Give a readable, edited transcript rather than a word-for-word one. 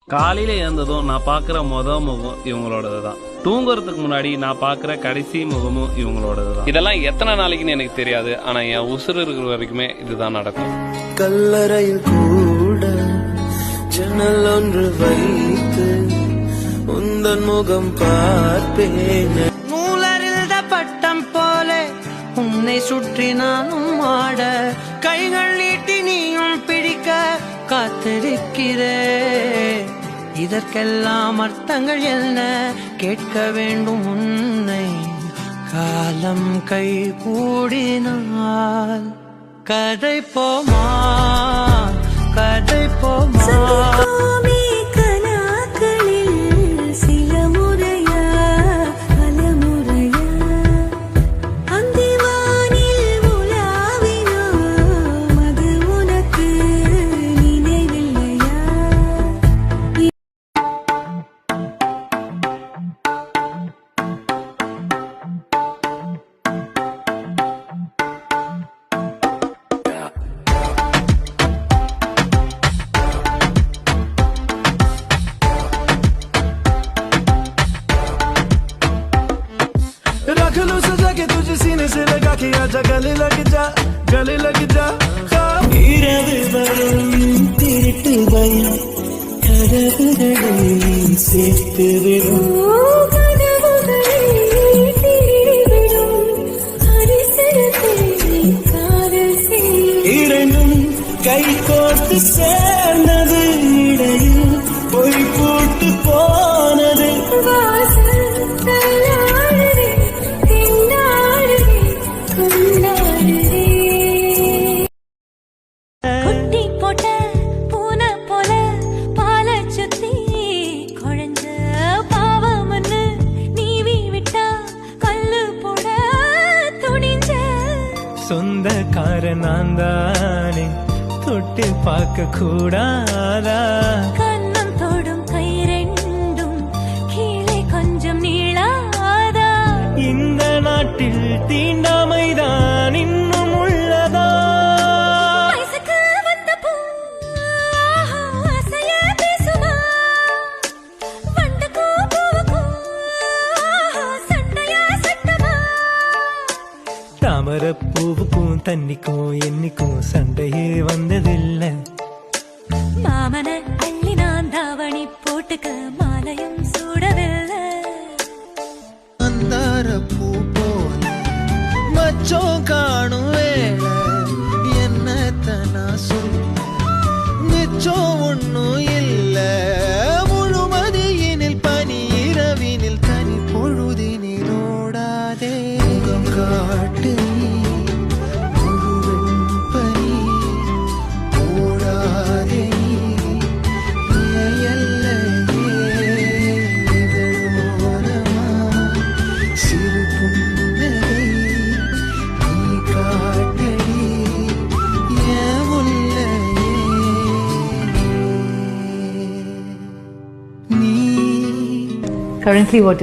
காலையில எழுந்ததும் நான் பார்க்குற முகம் இவங்களோடது தான். தூங்குறதுக்கு முன்னாடி நான் பார்க்குற கடைசி முகமும் இவங்களோடது தான். இதெல்லாம் எத்தனை நாளைக்குன்னு எனக்கு தெரியாது, ஆனா என் உசுறு இருக்கிற வரைக்குமே இதுதான் நடக்கும். கல்லறையில் கூட ஜன்னல் ஒன்று வைத்து உந்தன் முகம் பார்ப்பேன். நூலறிந்த பட்டம் போல உன்னை சுற்றி நானும் ஆட, கைகள் நீட்டி நீயும் பிடிக்க காத்திருக்கிறே. இதற்கெல்லாம் அர்த்தங்கள் என்ன கேட்க வேண்டும் உன்னை. காலம் கை கூடினால் கதை போமா, கதை போமா. रख लो सजा के तुझे सीने से लगा के आजा, गले लग जा, गले लग जा. இரவு வரும் திருட்டு பயம் கதவுகளை சேர்த்து விடும். இரண்டும் கை கோர்த்து சேர்ந்தது, இடையில் பொய் போட்டு போனது. சொந்தக்கார நான் தானே, தொட்டு பார்க்க கூடாதா? கண்ணம் தொடும் கை ரெண்டும் கீழே கொஞ்சம் நீளாதா? இந்த நாட்டில் தீண்டாமைதான் இன்னும் உள்ளதா? வயசுக்கு வந்த பூ அசைய பேசுமா? வண்டுக்கும் பூவுக்கும் சண்டையா சட்டமா? தாமர பூவுக்கும் தண்ணிக்கும் என்னைக்கும் சண்டையே வந்ததில்லை. மாமன அள்ளி நான் தாவணி போட்டுக்க மாலையும் சூடவில்லை. அந்தார பூ போல மச்சம் காணும் வேளை என்னத்தனா சொல்ல, மிச்சம் ஒன்னும் இல்ல. முழுமதியினில் பனி, இரவினில் தனி பொழுதினில் ஓடாதே. முகம் காட்டு Currently, what